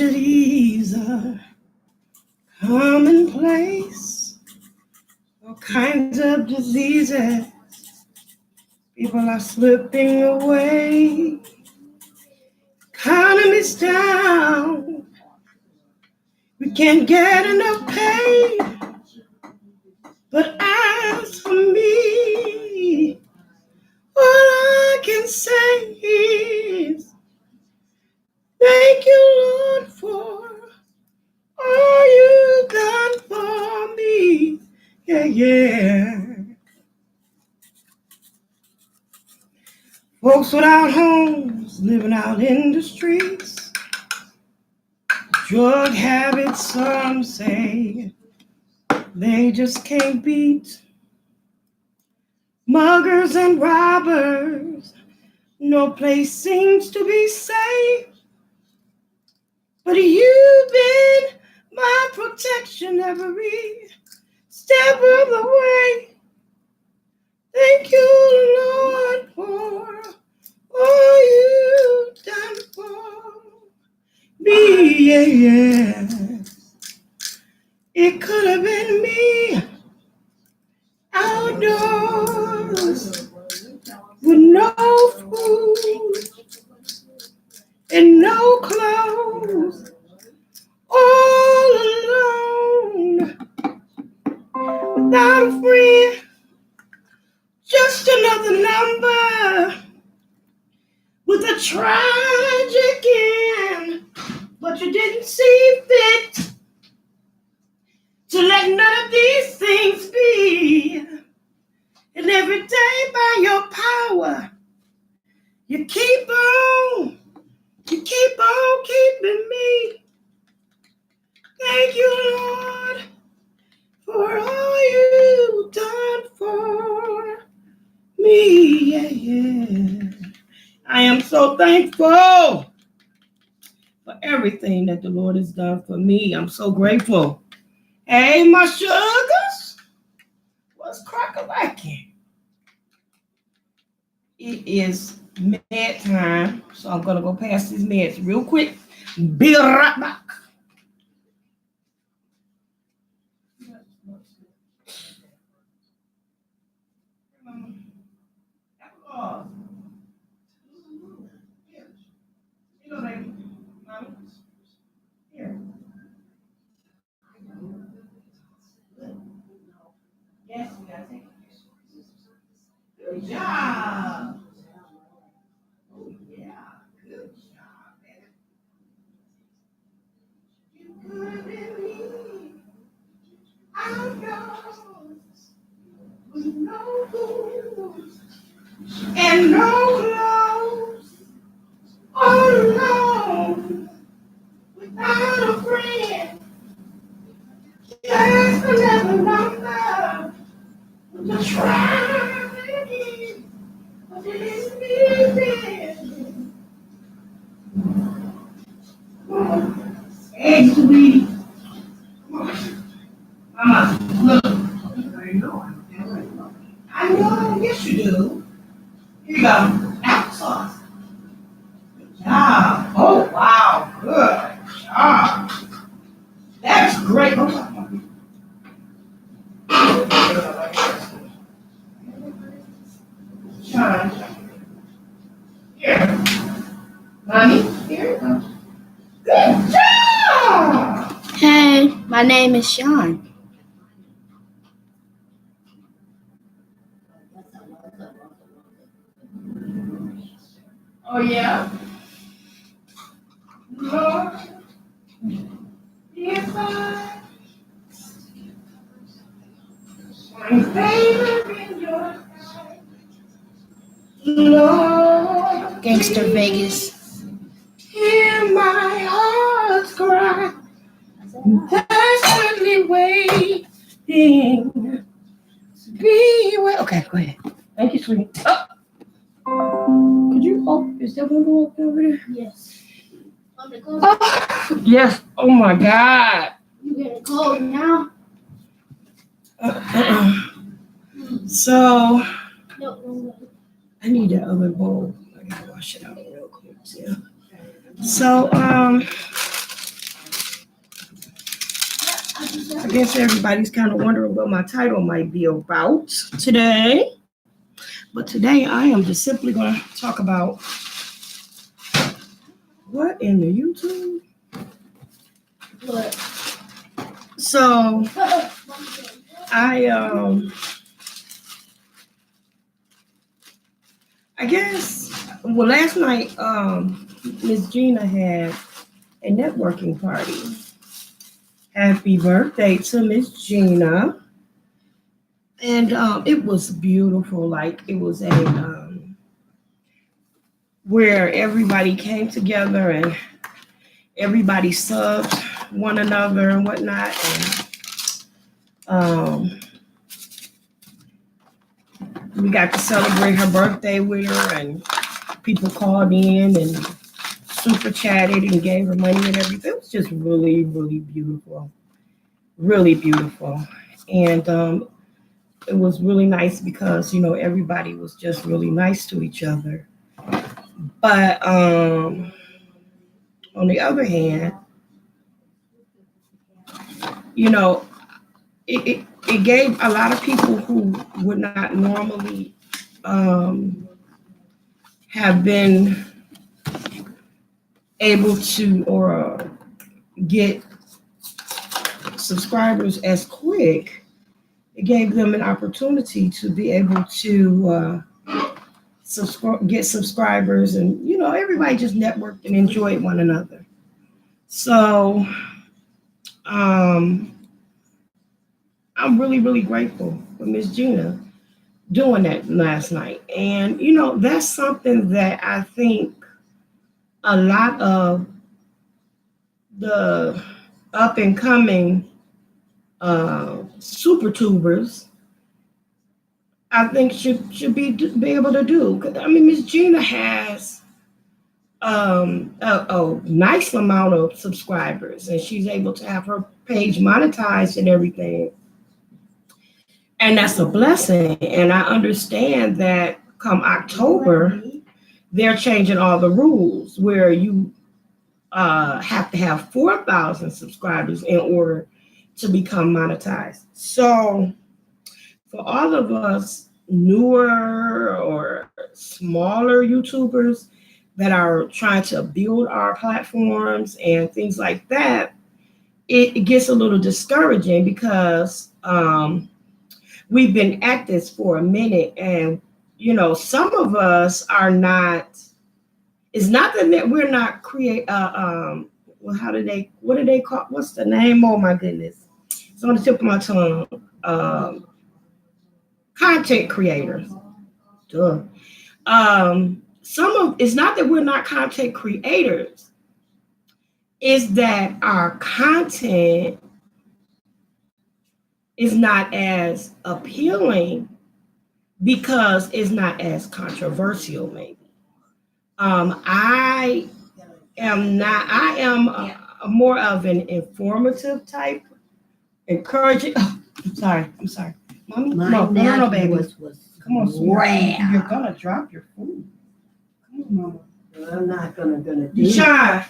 Tragedies are commonplace. All kinds of diseases. People are slipping away. Economy's down. We can't get enough pay. But as for me, all I can say is thank you, Lord, for all you've done for me. Yeah, yeah. Folks without homes, living out in the streets. Drug habits, some say they just can't beat. Muggers and robbers, no place seems to be safe. But you've been my protection every step of the way. Thank you, Lord, for all you've done for me. Yeah, yeah. It could have been me outdoors with no food and no clothes, all alone, without a friend, just another number with a tragic end. But you didn't see fit to let none of these things be. And every day by your power, you keep on keeping me. Thank you, Lord, for all you've done for me. Yeah, yeah. I am so thankful for everything that the Lord has done for me. I'm so grateful. Hey, my sugars, what's crack-a-lacking? It is med time, so I'm gonna go past these meds real quick. Be right back. Here. Yes, we gotta take it. Good job. Oh, yeah. Good job, man. You could have been me. Outdoors with no food and no clothes. All alone without a friend. Just another number with a try. But it is me. Hey, sweetie. Mama, look. I know. Yes, you do. Here you go. Applesauce. Good job. Oh, wow. Good job. That's great. Sean. Here. Mommy, here you go. Good job. Hey, my name is Sean. Oh, yeah? Lord, if I find favor in your sight, Lord, Gangster Vegas. hear my heart's cry, desperately waiting to be where. Okay, go ahead. Thank you, sweetie. Oh. Could you open? Is that one open over there? Yes. Oh, yes. Oh my God. You getting cold now? So No. I need that other bowl. I gotta wash it out real quick too. So I guess everybody's kind of wondering what my title might be about today. But today I am just simply going to talk about what in the YouTube. What? So I guess last night Miss Gina had a networking party. Happy birthday to Miss Gina. And it was beautiful. Like it was a where everybody came together and everybody subbed one another and whatnot. And we got to celebrate her birthday with her, and people called in and super chatted and gave her money and everything. It was just really, really beautiful. Really beautiful. And it was really nice because, you know, everybody was just really nice to each other. But on the other hand, you know, it gave a lot of people who would not normally have been able to or get subscribers as quick. It gave them an opportunity to be able to get subscribers, and you know, everybody just networked and enjoyed one another. So I'm really, really grateful for Miss Gina doing that last night. And you know, that's something that I think a lot of the up and coming super tubers, I think should be able to do. I mean, Miss Gina has a nice amount of subscribers, and she's able to have her page monetized and everything, and that's a blessing. And I understand that come October, they're changing all the rules where you have to have 4,000 subscribers in order to become monetized. So for all of us newer or smaller YouTubers that are trying to build our platforms and things like that, it gets a little discouraging because we've been at this for a minute, and you know, some of us are not. It's not that we're not well, what do they call? What's the name? Oh my goodness, it's on the tip of my tongue. Content creators. Duh. It's not that we're not content creators. It's that our content is not as appealing because it's not as controversial, maybe. I am more of an informative type, encouraging. Oh, I'm sorry. Mommy? No, baby. Come on, sweetie. You're gonna drop your food. Come on, Mama. I'm not gonna do Sean,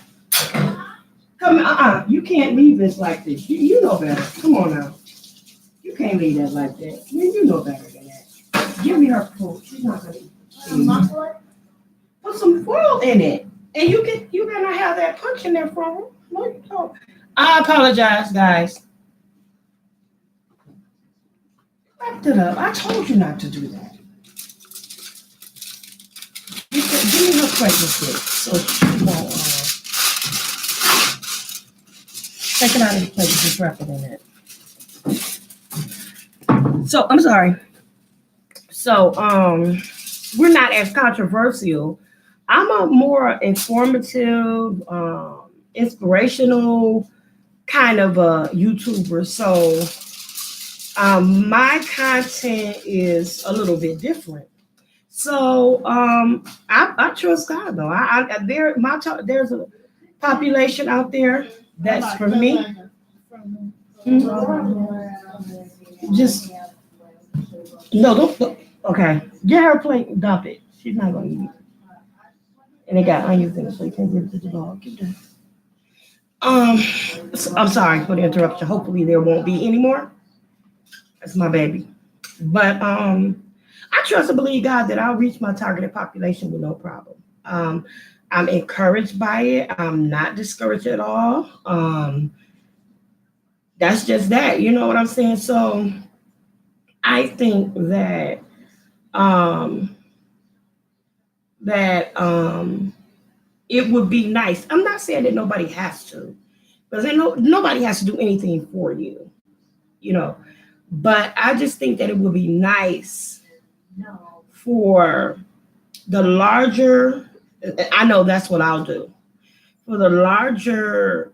come. You can't leave this like this. You know better. Come on now. You can't leave that like that. You know better than that. Give me her food. She's not gonna eat. Put some foil in it, and you better have that punch in there for her. No, you don't. I apologize, guys. Wrapped it up. I told you not to do that. Give me her plate real quick, so she won't take it out of the plate and just wrap it in it. So I'm sorry. So we're not as controversial. I'm a more informative, inspirational kind of a YouTuber. So my content is a little bit different. So I trust God though. There's a population out there that's for me. Just no, don't. Okay, get her a plate and dump it. She's not gonna eat it. And it got onions in it, so you can't give it to the dog. Give that. Um, I'm sorry for the interruption. Hopefully there won't be any more. That's my baby. But I trust and believe God that I'll reach my targeted population with no problem. I'm encouraged by it. I'm not discouraged at all. That's just that. You know what I'm saying? So I think that um, that it would be nice. I'm not saying that nobody has to, because nobody has to do anything for you, you know. But I just think that it would be nice for the larger. I know that's what I'll do for the larger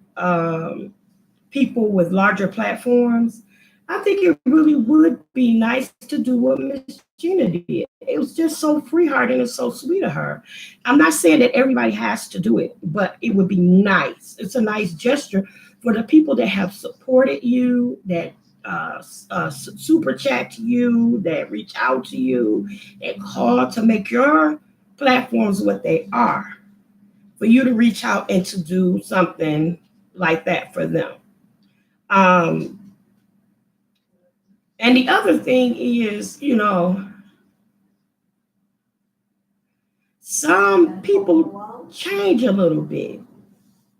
people with larger platforms. I think it really would be nice to do what Miss Gina did. It was just so free hearted and so sweet of her. I'm not saying that everybody has to do it, but it would be nice. It's a nice gesture for the people that have supported you, that super chat you, that reach out to you, and call to make your platforms what they are. For you to reach out and to do something like that for them. Um, and the other thing is, some people change a little bit.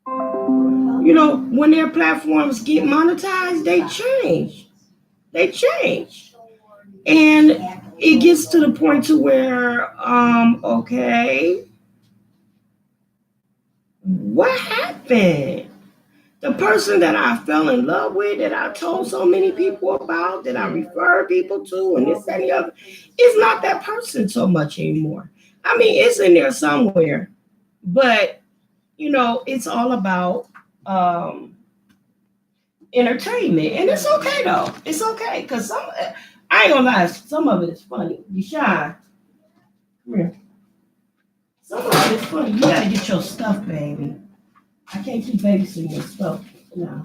When their platforms get monetized, they change. They change. And it gets to the point to where, okay, what happened? The person that I fell in love with, that I told so many people about, that I refer people to, and this and the other, is not that person so much anymore. I mean, it's in there somewhere, but it's all about entertainment, and it's okay though. It's okay because I ain't gonna lie, some of it is funny. You shy, come here. Some of it is funny. You gotta get your stuff, baby. I can't keep babysitting your stuff now.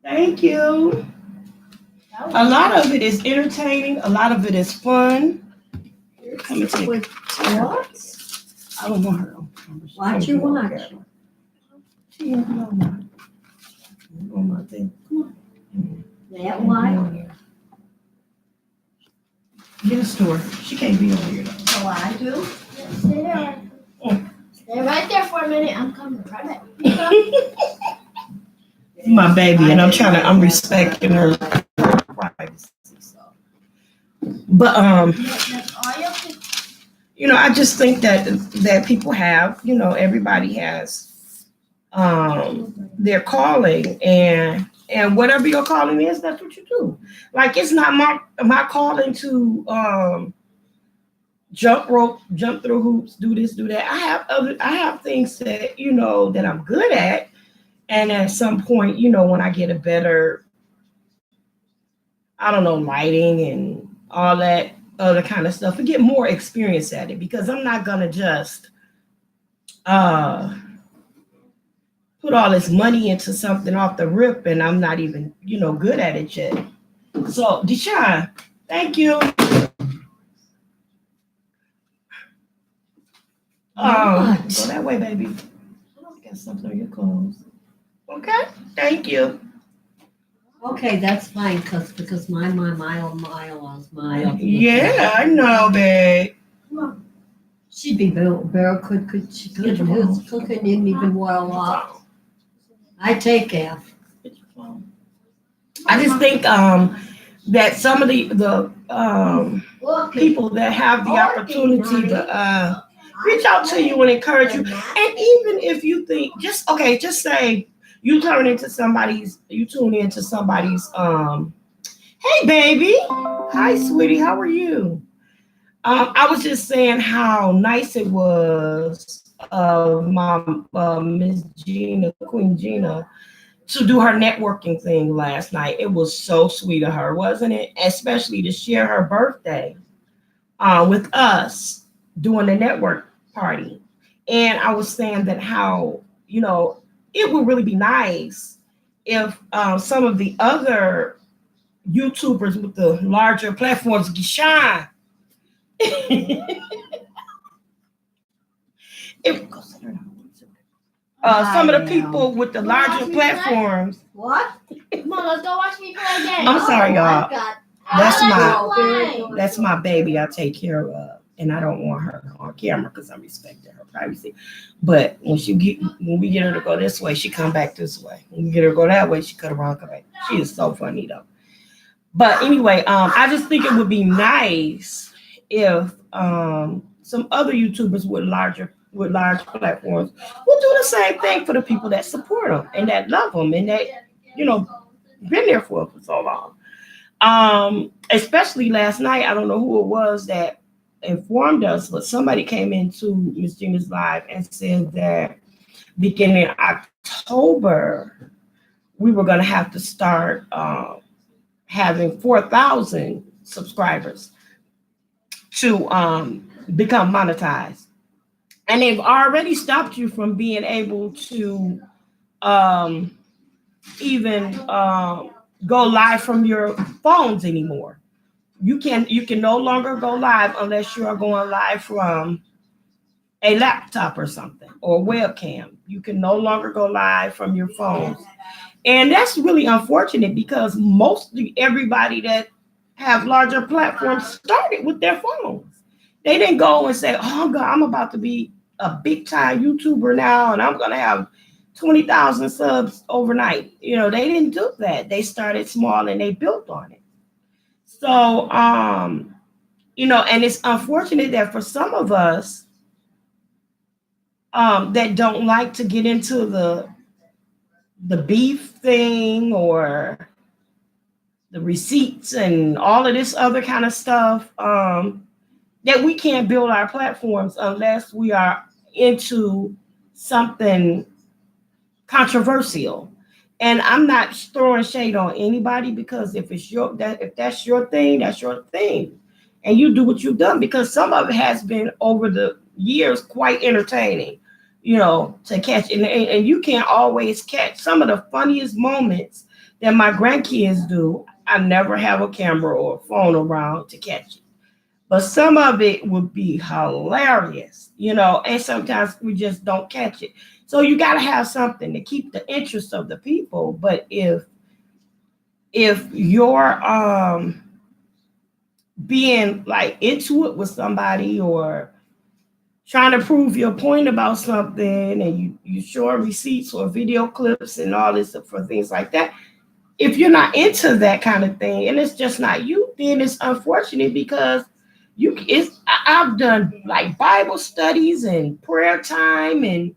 Thank you. A lot of it is entertaining. A lot of it is fun. Come and take What? I don't want her. Watch your watch. She ain't on my thing. Come on. That watch? Get a store. She can't be over here though. Oh, I do? Stay there. Stay right there for a minute. I'm coming right back. My baby, and I'm respecting her privacy. So. But That's all you have to. I just think that people have, everybody has their calling, and whatever your calling is, that's what you do. Like it's not my calling to jump rope, jump through hoops, do this, do that. I have things that that I'm good at, and at some point, when I get a better, I don't know, lighting and all that other kind of stuff, and get more experience at it, because I'm not gonna just put all this money into something off the rip, and I'm not even good at it yet. So Deshaun, thank you. Go that way, baby. I got something on your clothes. Okay, thank you. Okay, that's fine, because my mile. Yeah, I know, babe. She'd be Beryl she couldn't even well off. I take half. I just think that some of the people that have the opportunity to reach out to you and encourage you, and even if you think just say you tune into somebody's hey baby, hi sweetie, how are you? I was just saying how nice it was of my Miss Gina, Queen Gina, to do her networking thing last night. It was so sweet of her, wasn't it? Especially to share her birthday with us doing the network party. And I was saying that how, it would really be nice if some of the other YouTubers with the larger platforms could shine. If some of the I people with the larger platforms. What? Come on, let's go watch me play a game. I'm sorry, y'all. I've got- That's my baby I take care of, and I don't want her on camera because I'm respecting her privacy. But when we get her to go this way, she come back this way. When we get her to go that way, she cut around, come back. She is so funny though. But anyway, I just think it would be nice if some other YouTubers with large platforms will do the same thing for the people that support them and that love them and that been there for so long. Especially last night, I don't know who it was that informed us, but somebody came into Miss Gina's live and said that beginning October we were going to have to start having 4,000 subscribers to become monetized. And they've already stopped you from being able to even go live from your phones anymore. You can no longer go live unless you are going live from a laptop or something or webcam. You can no longer go live from your phones. And that's really unfortunate because mostly everybody that have larger platforms started with their phones. They didn't go and say, oh God, I'm about to be a big time YouTuber now and I'm going to have 20,000 subs overnight. They didn't do that. They started small and they built on it. So, and it's unfortunate that for some of us that don't like to get into the beef thing or the receipts and all of this other kind of stuff, that we can't build our platforms unless we are into something controversial. And I'm not throwing shade on anybody because if that's your thing, that's your thing. And you do what you've done because some of it has been over the years quite entertaining, to catch. And you can't always catch some of the funniest moments that my grandkids do. I never have a camera or a phone around to catch it. But some of it would be hilarious, and sometimes we just don't catch it. So you got to have something to keep the interest of the people. But if you're being like into it with somebody or trying to prove your point about something and you show receipts or video clips and all this for things like that, if you're not into that kind of thing and it's just not you, then it's unfortunate because I've done like Bible studies and prayer time, and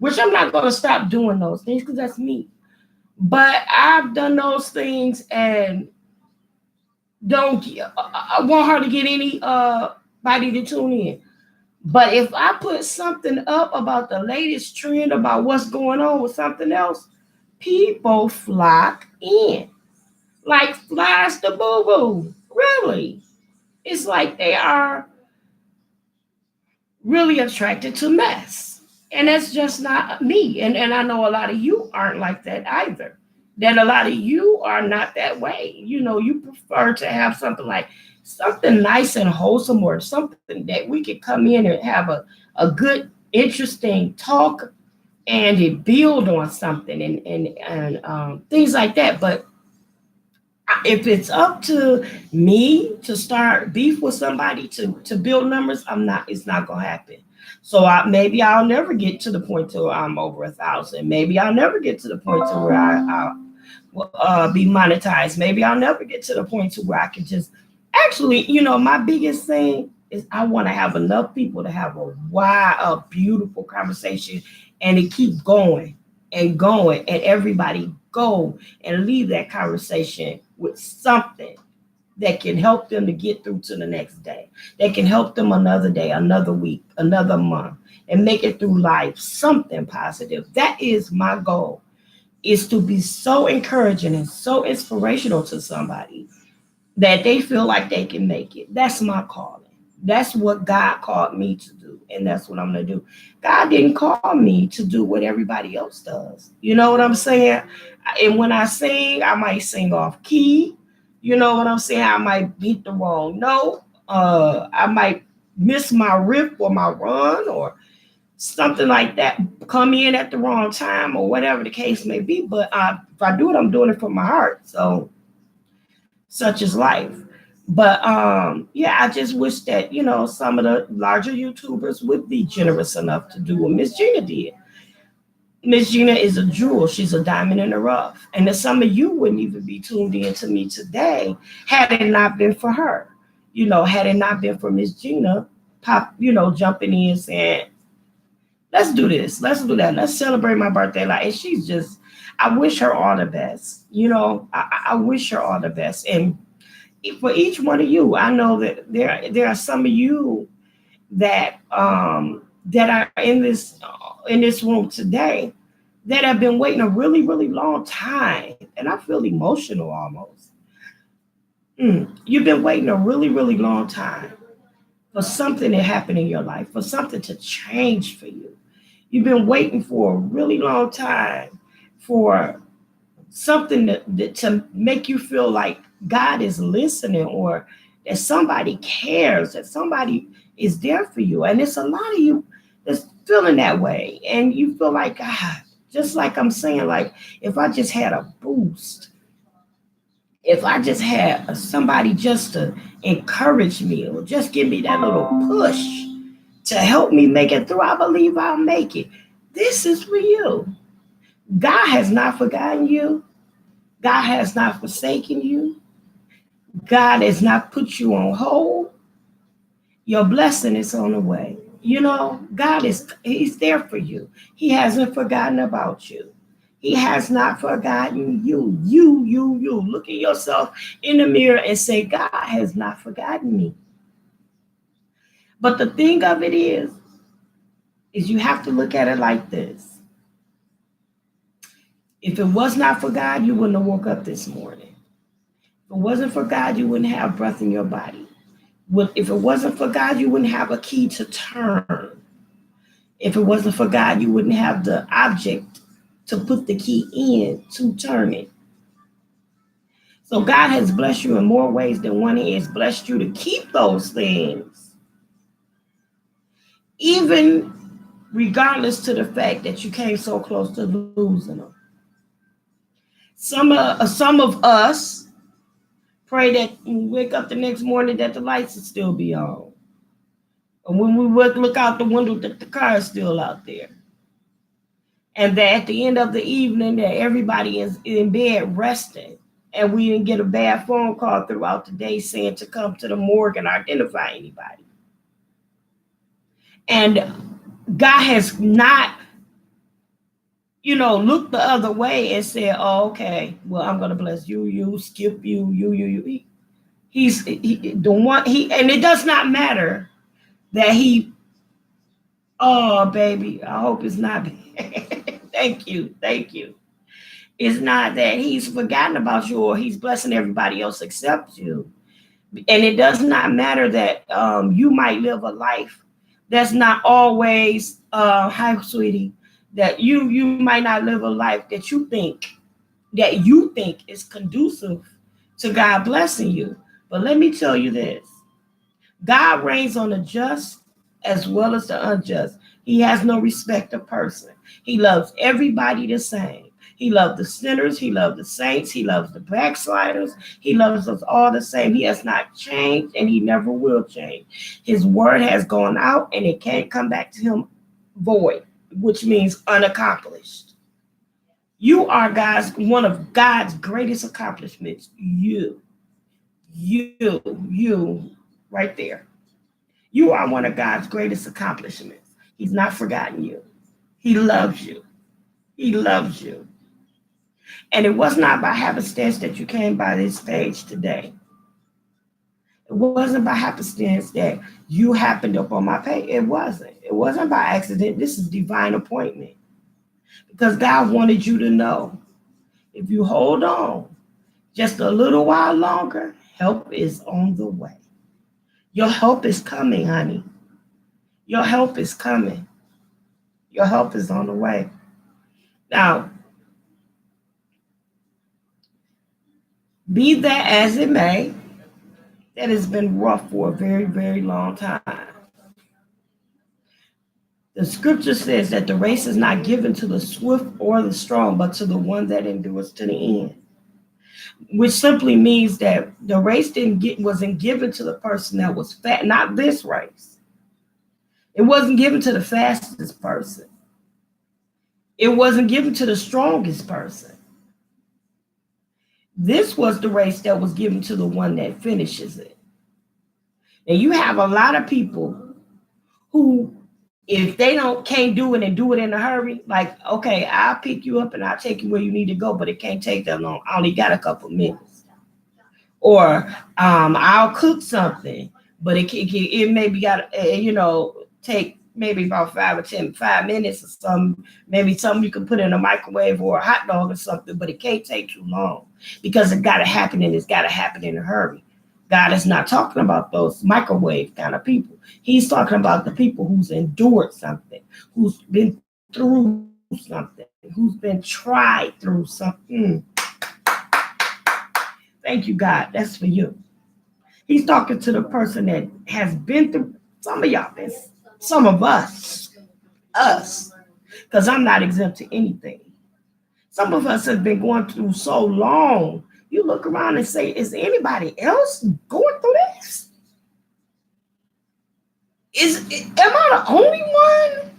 which I'm not going to stop doing those things because that's me. But I've done those things and I want her to get anybody to tune in. But if I put something up about the latest trend about what's going on with something else, people flock in like flies to boo-boo. Really. It's like they are really attracted to mess. And that's just not me. And I know a lot of you aren't like that either. That a lot of you are not that way. You prefer to have something nice and wholesome or something that we could come in and have a good, interesting talk and it build on something and things like that. But if it's up to me to start beef with somebody to build numbers, it's not gonna happen. So maybe I'll never get to the point to where I'm over 1,000. Maybe I'll never get to the point to where I'll be monetized. Maybe I'll never get to the point to where I can just actually, my biggest thing is I want to have enough people to have a beautiful conversation and to keep going and going and everybody go and leave that conversation with something that can help them to get through to the next day, that can help them another day, another week, another month, and make it through life, something positive. That is my goal, is to be so encouraging and so inspirational to somebody that they feel like they can make it. That's my calling. That's what God called me to do. And that's what I'm going to do. God didn't call me to do what everybody else does. You know what I'm saying? And when I sing, I might sing off key. You know what I'm saying? I might beat the wrong note. I might miss my riff or my run or something like that come in at the wrong time or whatever the case may be. But if I do it, I'm doing it from my heart. So such is life. But yeah, I just wish that, some of the larger YouTubers would be generous enough to do what Miss Gina did. Miss Gina is a jewel. She's a diamond in the rough. And that some of you wouldn't even be tuned in to me today had it not been for her. Had it not been for Miss Gina jumping in saying, let's do this, let's do that, let's celebrate my birthday. And she's just, I wish her all the best. I wish her all the best. And for each one of you, I know that there are some of you that that are in this room today that have been waiting a really, really long time. And I feel emotional almost. You've been waiting a really, really long time for something to happen in your life, for something to change for you. You've been waiting for a really long time for something to make you feel like God is listening, or that somebody cares, that somebody is there for you. And it's a lot of you that's feeling that way. And you feel like, God, just like I'm saying, like, if I just had a boost, if I just had somebody just to encourage me or just give me that little push to help me make it through, I believe I'll make it. This is for you. God has not forgotten you. God has not forsaken you. God has not put you on hold. Your blessing is on the way. God He's there for you. He hasn't forgotten about you. He has not forgotten you. You. Look at yourself in the mirror and say, God has not forgotten me. But the thing of it is you have to look at it like this. If it was not for God, you wouldn't have woke up this morning. If it wasn't for God, you wouldn't have breath in your body. If it wasn't for God, you wouldn't have a key to turn. If it wasn't for God, you wouldn't have the object to put the key in to turn it. So God has blessed you in more ways than one. He has blessed you to keep those things, even regardless to the fact that you came so close to losing them. Some of us pray that when we wake up the next morning that the lights will still be on. And when we look out the window that the car is still out there. And that at the end of the evening that everybody is in bed resting. And we didn't get a bad phone call throughout the day saying to come to the morgue and identify anybody. And God has not, looked the other way and said, oh, okay, well, I'm going to bless you, skip you. He's the one, and it does not matter that he, oh, baby, I hope it's not. Thank you. It's not that he's forgotten about you or he's blessing everybody else except you. And it does not matter that you might live a life that's not always, hi, sweetie, that you might not live a life that you think is conducive to God blessing you. But let me tell you this. God reigns on the just as well as the unjust. He has no respect of person. He loves everybody the same. He loves the sinners. He loves the saints. He loves the backsliders. He loves us all the same. He has not changed and he never will change. His word has gone out and it can't come back to him void, which means unaccomplished. You are one of God's greatest accomplishments. You, right there. You are one of God's greatest accomplishments. He's not forgotten you. He loves you. He loves you. And it was not by happenstance that you came by this stage today. It wasn't by happenstance that you happened up on my page. It wasn't. It wasn't by accident. This is divine appointment. Because God wanted you to know, if you hold on just a little while longer, help is on the way. Your help is coming, honey. Your help is coming. Your help is on the way. Now, be that as it may, that has been rough for a very, very long time. The scripture says that the race is not given to the swift or the strong, but to the one that endures to the end. Which simply means that the race wasn't given to the person that was fat, not this race. It wasn't given to the fastest person. It wasn't given to the strongest person. This was the race that was given to the one that finishes it. And you have a lot of people who, if they can't do it and do it in a hurry, like, okay, I'll pick you up and I'll take you where you need to go, but it can't take that long. I only got a couple minutes. Or I'll cook something, but it maybe got take maybe about 5 minutes or something. Maybe something you can put in a microwave or a hot dog or something, but it can't take too long because it got to happen and it's got to happen in a hurry. God is not talking about those microwave kind of people. He's talking about the people who's endured something, who's been through something, who's been tried through something. Thank you, God. That's for you. He's talking to the person that has been through, some of y'all, some of us, because I'm not exempt to anything. Some of us have been going through so long. You look around and say, is anybody else going through this? Am I the only one?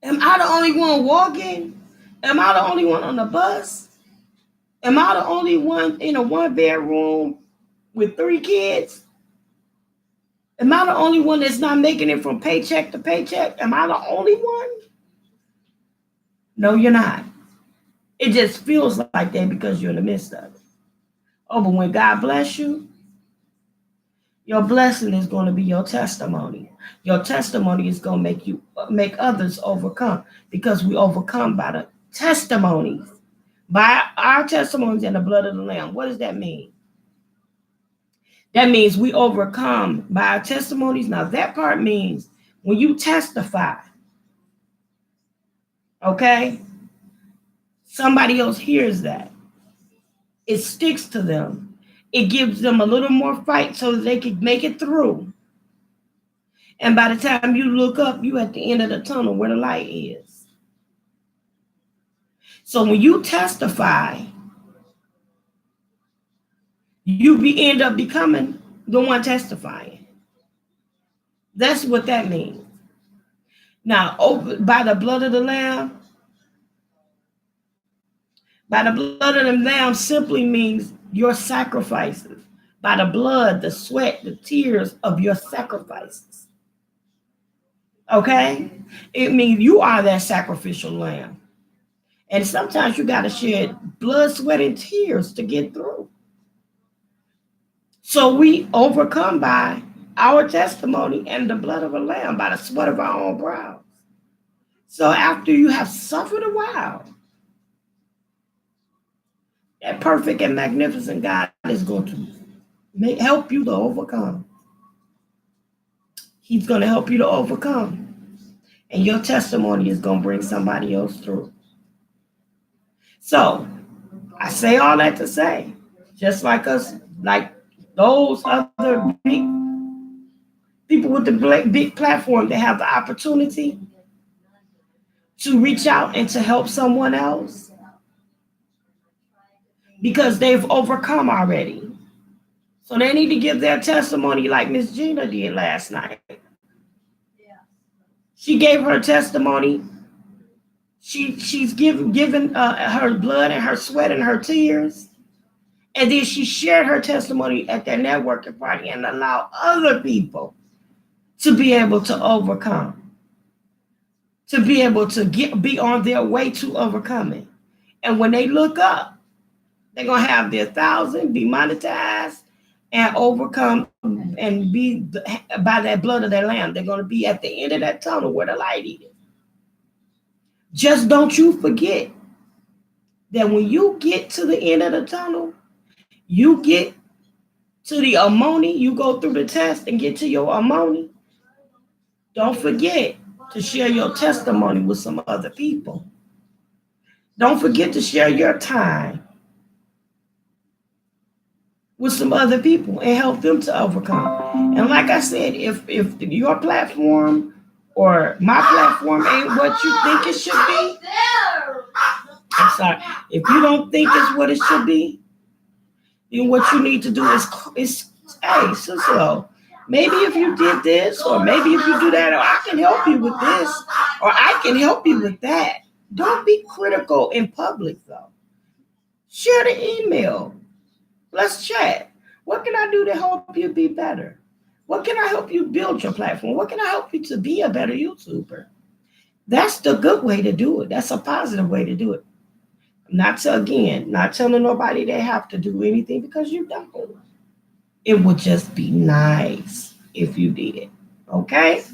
Am I the only one walking? Am I the only one on the bus? Am I the only one in a 1-bedroom with 3 kids? Am I the only one that's not making it from paycheck to paycheck? Am I the only one? No, you're not. It just feels like that because you're in the midst of it. Oh, but when God bless you, your blessing is going to be your testimony. Your testimony is going to make others overcome, because we overcome by the testimonies, by our testimonies and the blood of the Lamb. What does that mean? That means we overcome by our testimonies. Now, that part means when you testify, okay, somebody else hears that. It sticks to them. It gives them a little more fight so that they can make it through. And by the time you look up, you at the end of the tunnel where the light is. So when you testify, you end up becoming the one testifying. That's what that means. Now, by the blood of the Lamb, by the blood of the Lamb simply means your sacrifices. By the blood, the sweat, the tears of your sacrifices. Okay? It means you are that sacrificial lamb. And sometimes you got to shed blood, sweat, and tears to get through. So we overcome by our testimony and the blood of a lamb, by the sweat of our own brows. So after you have suffered a while, that perfect and magnificent God is going to help you to overcome. He's going to help you to overcome. And your testimony is going to bring somebody else through. So I say all that to say, just like us, like those other big people with the big platform that have the opportunity to reach out and to help someone else, because they've overcome already. So they need to give their testimony like Miss Gina did last night. She gave her testimony. She's given her blood and her sweat and her tears. And then she shared her testimony at their networking party and allowed other people to be able to overcome, to be able to be on their way to overcoming. And when they look up, they're going to have their 1,000 be monetized and overcome and be by that blood of their lamb. They're going to be at the end of that tunnel where the light is. Just don't you forget that when you get to the end of the tunnel, you get to the ammonia, you go through the test and get to your ammonia. Don't forget to share your testimony with some other people. Don't forget to share your time with some other people and help them to overcome. And like I said, if your platform or my platform ain't what you think it should be, I'm sorry. If you don't think it's what it should be, then what you need to do is hey, Sis-Lo, maybe if you did this, or maybe if you do that, or I can help you with this, or I can help you with that. Don't be critical in public though. Share the email. Let's chat. What can I do to help you be better? What can I help you build your platform? What can I help you to be a better YouTuber? That's the good way to do it. That's a positive way to do it. Not telling nobody they have to do anything because you don't. It would just be nice if you did. Okay?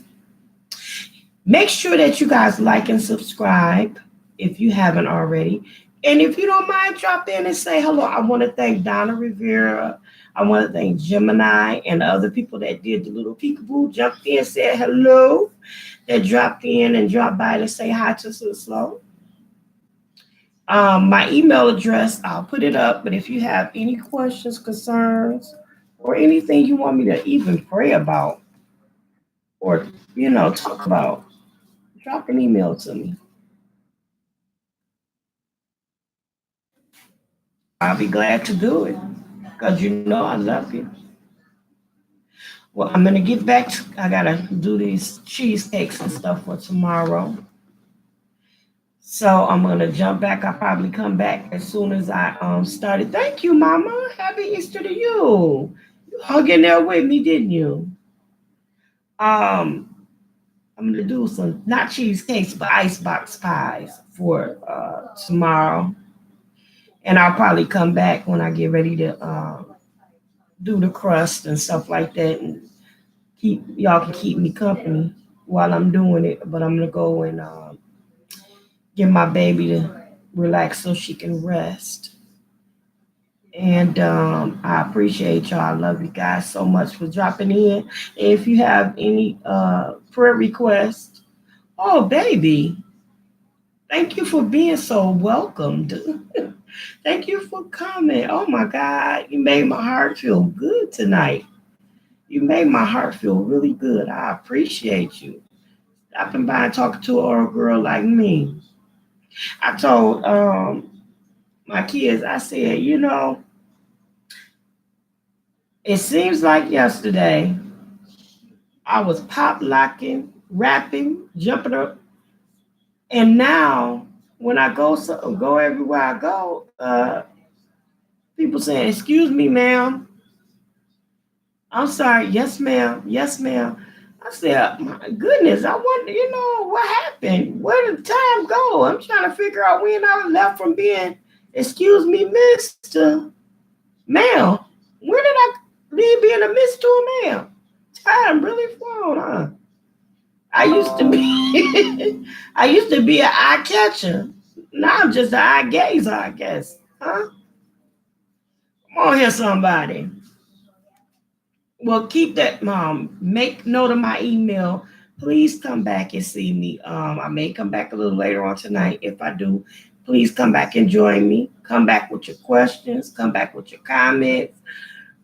Make sure that you guys like and subscribe if you haven't already. And if you don't mind, drop in and say hello. I want to thank Donna Rivera. I want to thank Gemini and the other people that did the little peekaboo, jumped in, said hello, that dropped in and dropped by to say hi to Sis-Lo. My email address, I'll put it up, but if you have any questions, concerns, or anything you want me to even pray about or, talk about, drop an email to me. I'll be glad to do it because I love you. Well, I'm going to get back to, I got to do these cheesecakes and stuff for tomorrow. So I'm going to jump back. I'll probably come back as soon as I started. Thank you, Mama. Happy Easter to you. You hung in there with me, didn't you? I'm going to do some, not cheesecakes, but icebox pies for tomorrow. And I'll probably come back when I get ready to do the crust and stuff like that. And y'all can keep me company while I'm doing it. But I'm going to go and get my baby to relax so she can rest. And I appreciate y'all. I love you guys so much for dropping in. And if you have any prayer requests, oh, baby, thank you for being so welcomed. Thank you for coming. Oh, my God. You made my heart feel good tonight. You made my heart feel really good. I appreciate you. Stopping by and talking to an old girl like me. I told my kids, I said, it seems like yesterday I was pop locking, rapping, jumping up, and now when I go everywhere I go, people saying, "Excuse me, ma'am. I'm sorry. Yes, ma'am. Yes, ma'am." I said, "My goodness, I wonder, what happened? Where did the time go? I'm trying to figure out when I left from being, excuse me, Mr. Ma'am. Where did I leave being a Mr. to a ma'am? Time really flown, huh? I used to be, I used to be an eye catcher. Now I'm just an eye gazer, I guess, huh? Come on here, somebody. Well, keep that, Mom. Make note of my email. Please come back and see me. I may come back a little later on tonight. If I do, please come back and join me. Come back with your questions. Come back with your comments.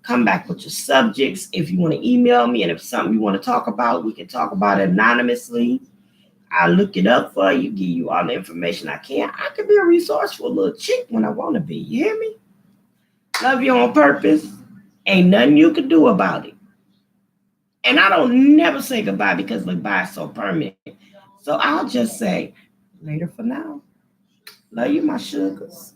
Come back with your subjects. If you want to email me and if something you want to talk about, we can talk about it anonymously. I'll look it up for you, give you all the information I can. I can be a resourceful little chick when I want to be. You hear me? Love you on purpose. Ain't nothing you can do about it. And I don't never say goodbye because goodbye is so permanent. So I'll just say later for now. Love you, my sugars.